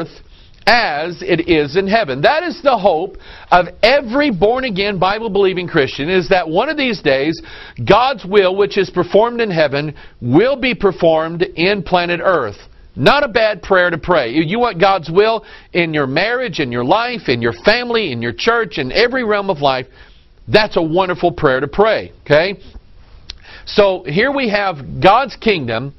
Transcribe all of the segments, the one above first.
earth as it is in heaven. That is the hope of every born-again, Bible-believing Christian, is that one of these days, God's will, which is performed in heaven, will be performed in planet earth. Not a bad prayer to pray. You want God's will in your marriage, in your life, in your family, in your church, in every realm of life. That's a wonderful prayer to pray. Okay? So here we have God's kingdom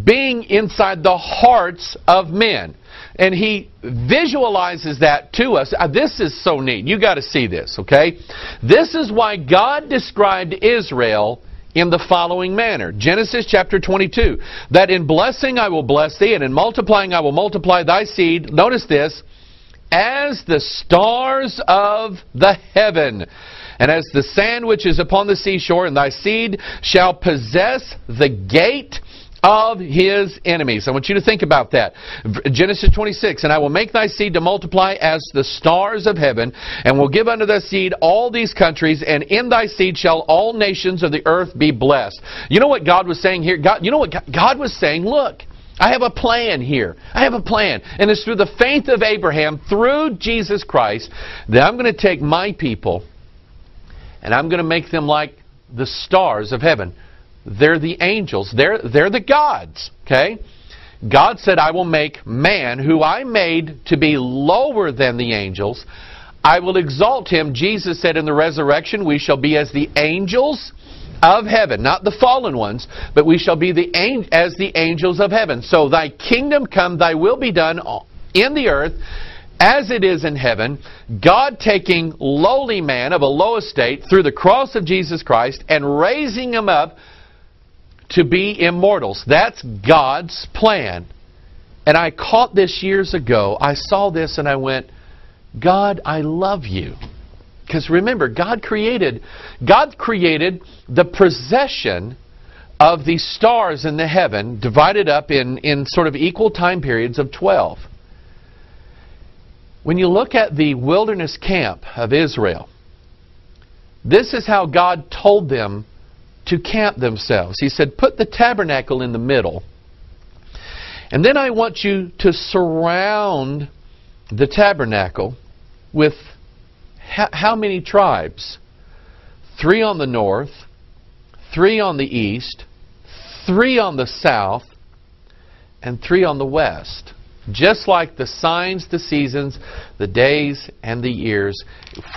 being inside the hearts of men. And He visualizes that to us. This is so neat. You got to see this, okay? This is why God described Israel in the following manner. Genesis chapter 22. That in blessing I will bless thee, and in multiplying I will multiply thy seed. Notice this. As the stars of the heaven, and as the sand which is upon the seashore, and thy seed shall possess the gate of his enemies. I want you to think about that. Genesis 26, and I will make thy seed to multiply as the stars of heaven, and will give unto thy seed all these countries, and in thy seed shall all nations of the earth be blessed. You know what God was saying here? God was saying, look, I have a plan here. I have a plan. And it's through the faith of Abraham, through Jesus Christ, that I'm going to take my people, and I'm going to make them like the stars of heaven. They're the angels. They're the gods. Okay? God said, I will make man, who I made to be lower than the angels. I will exalt him. Jesus said in the resurrection, we shall be as the angels of heaven. Not the fallen ones, but we shall be as the angels of heaven. So thy kingdom come, thy will be done in the earth as it is in heaven. God taking lowly man of a low estate through the cross of Jesus Christ and raising him up to be immortals. That's God's plan. And I caught this years ago. I saw this and I went, God, I love you. Because remember, God created the possession of the stars in the heaven, divided up in sort of equal time periods of 12. When you look at the wilderness camp of Israel, this is how God told them to camp themselves. He said, put the tabernacle in the middle. And then I want you to surround the tabernacle with how many tribes? 3 on the north, 3 on the east, 3 on the south, and 3 on the west. Just like the signs, the seasons, the days, and the years.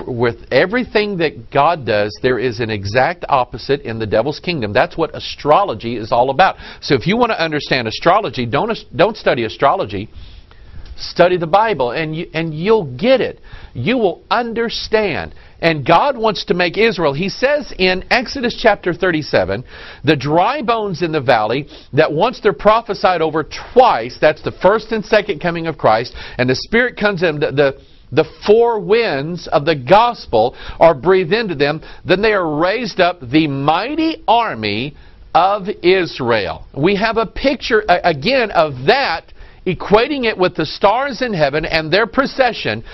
With everything that God does, there is an exact opposite in the devil's kingdom. That's what astrology is all about. So if you want to understand astrology, don't study astrology. Study the Bible, and you'll get it. You will understand. And God wants to make Israel, He says in Exodus chapter 37, the dry bones in the valley that once they're prophesied over twice, that's the first and second coming of Christ, and the Spirit comes in, the 4 winds of the gospel are breathed into them, then they are raised up the mighty army of Israel. We have a picture, again, of that, equating it with the stars in heaven and their procession.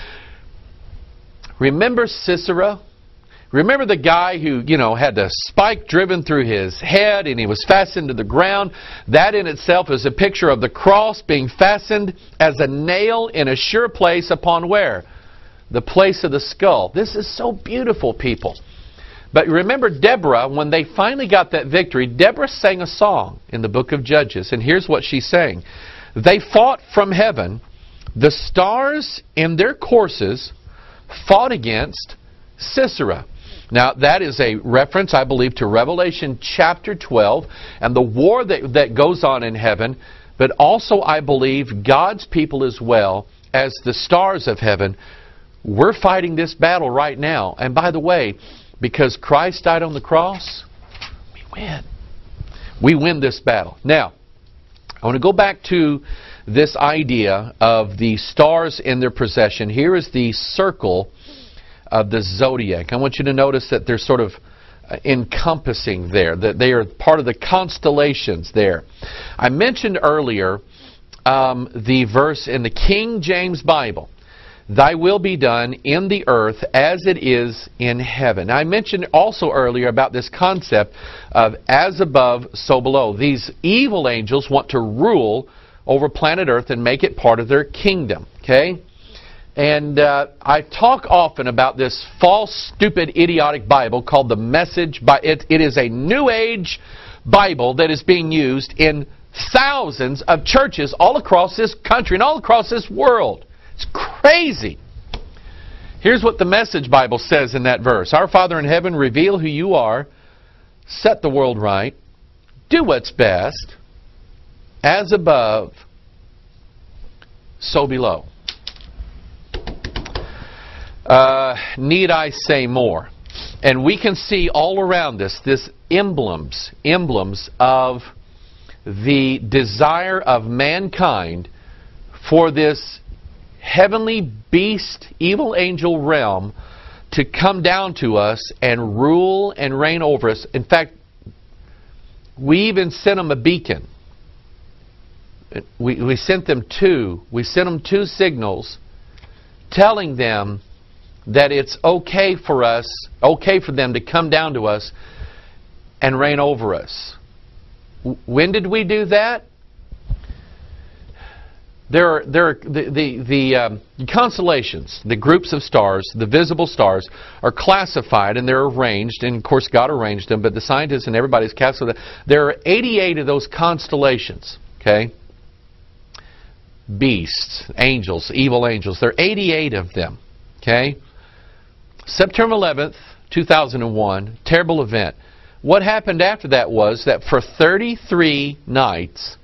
Remember Sisera? Remember the guy who, had the spike driven through his head and he was fastened to the ground? That in itself is a picture of the cross being fastened as a nail in a sure place upon where? The place of the skull. This is so beautiful, people. But remember Deborah, when they finally got that victory, Deborah sang a song in the book of Judges. And here's what she sang. They fought from heaven. The stars in their courses fought against Sisera. Now, that is a reference, I believe, to Revelation chapter 12 and the war that goes on in heaven, but also, I believe, God's people as well as the stars of heaven. We're fighting this battle right now. And by the way, because Christ died on the cross, we win. We win this battle. Now, I want to go back to this idea of the stars in their possession. Here is the circle of the Zodiac. I want you to notice that they're sort of encompassing there, that they are part of the constellations there. I mentioned earlier the verse in the King James Bible, Thy will be done in the earth as it is in heaven. I mentioned also earlier about this concept of as above, so below. These evil angels want to rule over planet Earth and make it part of their kingdom. Okay? And I talk often about this false, stupid, idiotic Bible called the Message. It is a New Age Bible that is being used in thousands of churches all across this country and all across this world. It's crazy. Here's what the Message Bible says in that verse. Our Father in heaven, reveal who you are, set the world right, do what's best, as above, so below. Need I say more? And we can see all around this emblems of the desire of mankind for this heavenly beast, evil angel realm to come down to us and rule and reign over us. In fact, we even sent them a beacon. We sent them two signals telling them that it's okay for them to come down to us and reign over us. When did we do that? The constellations, the groups of stars, the visible stars, are classified and they're arranged, and of course God arranged them, but the scientists and everybody's classified. There are 88 of those constellations, okay? Beasts, angels, evil angels. There are 88 of them, okay? September 11th, 2001, terrible event. What happened after that was that for 33 nights,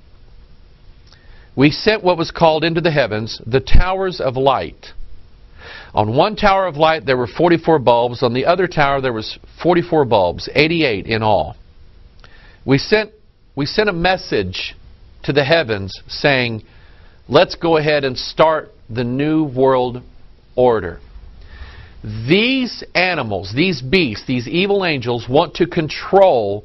we sent what was called into the heavens the towers of light. On one tower of light there were 44 bulbs. On the other tower there was 44 bulbs, 88 in all. We sent a message to the heavens saying, let's go ahead and start the new world order. These animals, these beasts, these evil angels want to control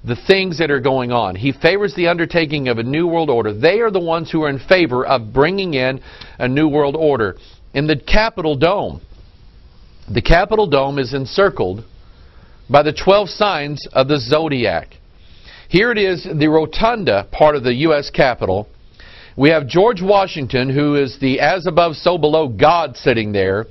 the things that are going on. He favors the undertaking of a new world order. They are the ones who are in favor of bringing in a new world order. In the Capitol Dome is encircled by the 12 signs of the Zodiac. Here it is, the rotunda part of the U.S. Capitol. We have George Washington, who is the as above, so below God sitting there.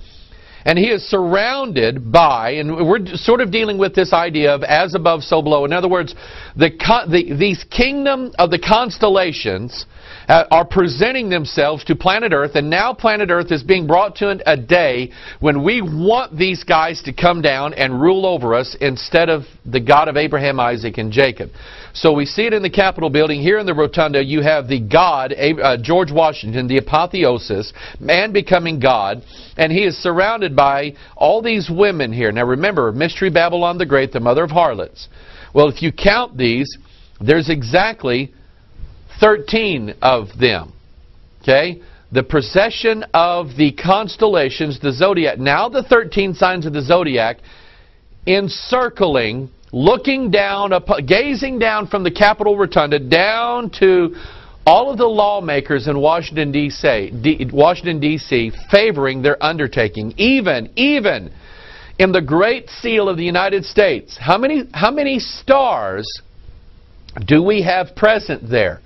And he is surrounded by, and we're sort of dealing with this idea of as above, so below. In other words, these kingdom of the constellations are presenting themselves to planet Earth, and now planet Earth is being brought to a day when we want these guys to come down and rule over us instead of the God of Abraham, Isaac, and Jacob. So we see it in the Capitol building. Here in the rotunda you have the God, George Washington, the apotheosis, man becoming God, and he is surrounded by all these women here. Now remember, Mystery Babylon the Great, the mother of harlots. Well, if you count these, there's exactly 13 of them. Okay? The procession of the constellations, the Zodiac, now the 13 signs of the Zodiac, encircling, looking down, gazing down from the Capitol Rotunda down to all of the lawmakers in Washington, D.C., favoring their undertaking. Even in the Great Seal of the United States, how many stars do we have present there?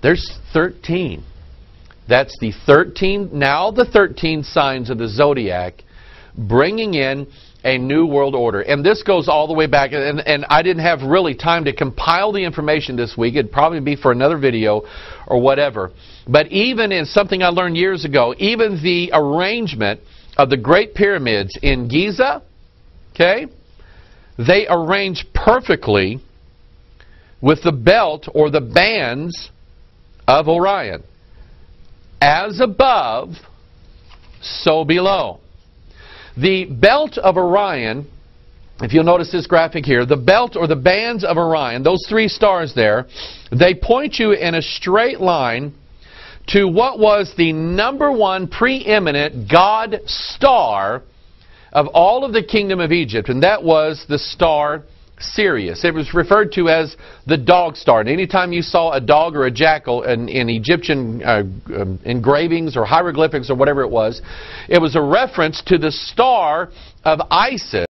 There's 13. That's the 13 signs of the Zodiac, bringing in a new world order. And this goes all the way back, and I didn't have really time to compile the information this week. It'd probably be for another video or whatever. But even in something I learned years ago, even the arrangement of the Great Pyramids in Giza, okay, they arrange perfectly with the belt or the bands of Orion. As above, so below. The belt of Orion, if you'll notice this graphic here, the belt or the bands of Orion, those three stars there, they point you in a straight line to what was the #1 preeminent God star of all of the kingdom of Egypt, and that was the star Sirius. It was referred to as the dog star. And anytime you saw a dog or a jackal in Egyptian engravings or hieroglyphics or whatever it was a reference to the star of Isis.